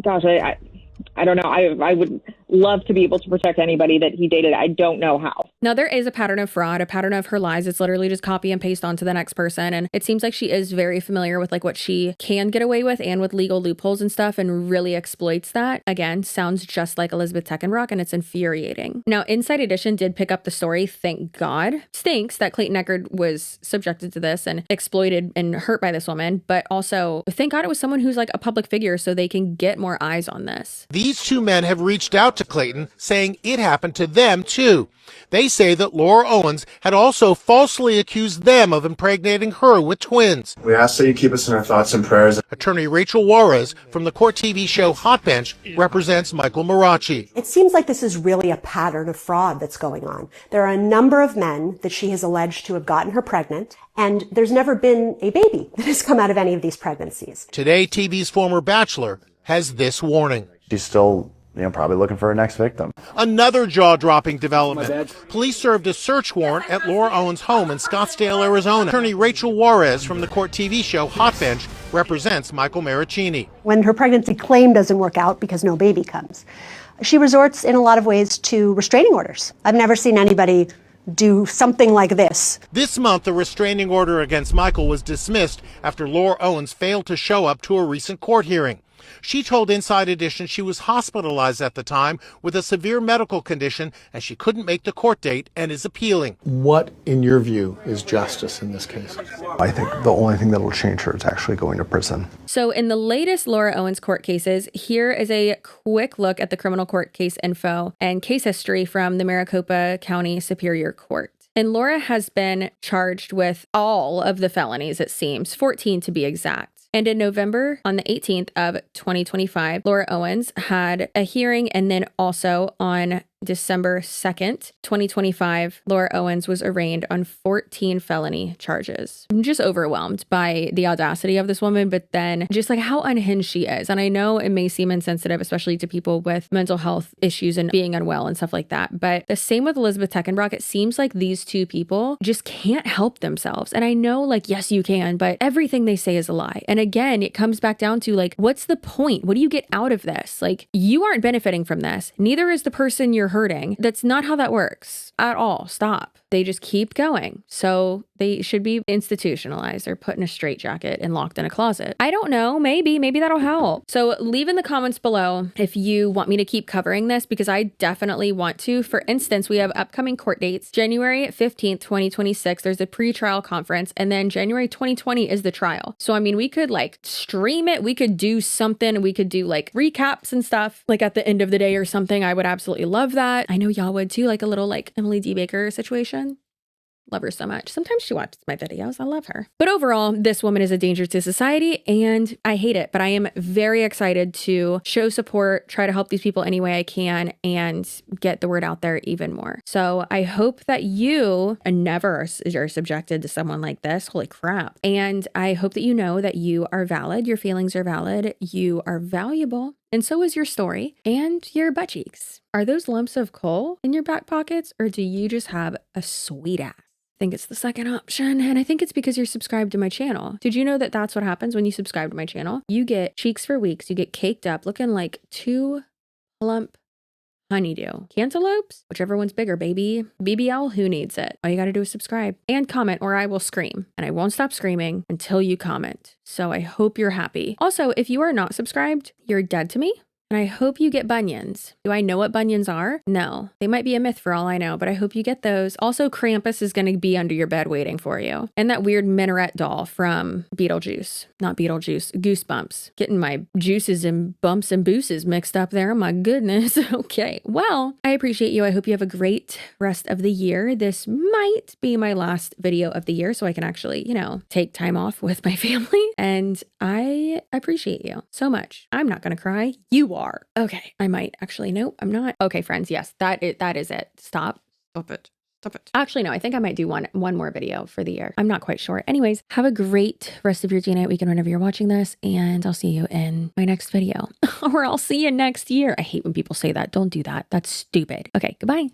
[SPEAKER 9] gosh, I don't know. I would love to be able to protect anybody that he dated. I don't know how.
[SPEAKER 1] Now, there is a pattern of fraud, a pattern of her lies. It's literally just copy and paste onto the next person. And it seems like she is very familiar with what she can get away with and with legal loopholes and stuff, and really exploits that. Again, sounds just like Elizabeth Teckenbrock, and it's infuriating. Now, Inside Edition did pick up the story. Thank God. Stinks that Clayton Echard was subjected to this and exploited and hurt by this woman, but also thank God it was someone who's a public figure so they can get more eyes on this.
[SPEAKER 15] These two men have reached out to Clayton saying it happened to them too. They say that Laura Owens had also falsely accused them of impregnating her with twins.
[SPEAKER 16] We ask that you keep us in our thoughts and prayers.
[SPEAKER 15] Attorney Rachel Suarez from the court TV show Hot Bench represents Michael Marachi.
[SPEAKER 17] It seems like this is really a pattern of fraud that's going on. There are a number of men that she has alleged to have gotten her pregnant, and there's never been a baby that has come out of any of these pregnancies.
[SPEAKER 15] Today, TV's former bachelor has this warning.
[SPEAKER 4] She's still, probably looking for her next victim.
[SPEAKER 15] Another jaw-dropping development. Police served a search warrant at Laura Owens' home in Scottsdale, Arizona. Attorney Rachel Suarez from the court TV show Hot Bench represents Michael Maracchini.
[SPEAKER 17] When her pregnancy claim doesn't work out because no baby comes, she resorts in a lot of ways to restraining orders. I've never seen anybody do something like this.
[SPEAKER 15] This month, the restraining order against Michael was dismissed after Laura Owens failed to show up to a recent court hearing. She told Inside Edition she was hospitalized at the time with a severe medical condition and she couldn't make the court date and is appealing.
[SPEAKER 18] What, in your view, is justice in this case?
[SPEAKER 19] I think the only thing that will change her is actually going to prison.
[SPEAKER 1] So in the latest Laura Owens court cases, here is a quick look at the criminal court case info and case history from the Maricopa County Superior Court. And Laura has been charged with all of the felonies, it seems, 14 to be exact. And in November, on the 18th of 2025, Laura Owens had a hearing, and then also on December 2nd, 2025, Laura Owens was arraigned on 14 felony charges. I'm just overwhelmed by the audacity of this woman, but then just like how unhinged she is. And I know it may seem insensitive, especially to people with mental health issues and being unwell and stuff like that. But the same with Elizabeth Teckenbrock. It seems like these two people just can't help themselves. And I know, like, yes, you can, but everything they say is a lie. And again, it comes back down to like, what's the point? What do you get out of this? Like, you aren't benefiting from this. Neither is the person you're hurting. That's not how that works at all. Stop. They just keep going. So they should be institutionalized or put in a straitjacket and locked in a closet. I don't know. Maybe that'll help. So leave in the comments below if you want me to keep covering this, because I definitely want to. For instance, we have upcoming court dates. January 15th, 2026, there's a pre-trial conference, and then January 2020 is the trial. So, I mean, we could like stream it. We could do something. We could do like recaps and stuff like at the end of the day or something. I would absolutely love that. I know y'all would too, like a little like Emily D. Baker situation. Love her so much. Sometimes she watches my videos. I love her. But overall, this woman is a danger to society and I hate it. But I am very excited to show support, try to help these people any way I can, and get the word out there even more. So I hope that you never are subjected to someone like this. Holy crap. And I hope that you know that you are valid. Your feelings are valid. You are valuable. And so is your story and your butt cheeks. Are those lumps of coal in your back pockets, or do you just have a sweet ass? I think it's the second option, and I think it's because you're subscribed to my channel. Did you know that that's what happens when you subscribe to my channel? You get cheeks for weeks. You get caked up looking like 2 plump honeydew cantaloupes, whichever one's bigger, baby. BBL, who needs it? All you got to do is subscribe and comment, or I will scream, and I won't stop screaming until you comment. So I hope you're happy. Also, if you are not subscribed, you're dead to me. And I hope you get bunions. Do I know what bunions are? No. They might be a myth for all I know, but I hope you get those. Also, Krampus is going to be under your bed waiting for you. And that weird minaret doll from Beetlejuice. Not Beetlejuice, Goosebumps. Getting my juices and bumps and booses mixed up there. Oh my goodness. Okay. Well, I appreciate you. I hope you have a great rest of the year. This might be my last video of the year, so I can actually, you know, take time off with my family. And I appreciate you so much. I'm not going to cry. You are. Okay, I might actually. Nope, I'm not. Okay, friends. Yes, that is it. Stop it. Actually, no, I think I might do one more video for the year. I'm not quite sure. Anyways, have a great rest of your day, night, weekend, whenever you're watching this, and I'll see you in my next video. Or I'll see you next year. I hate when people say that. Don't do that. That's stupid. Okay, goodbye.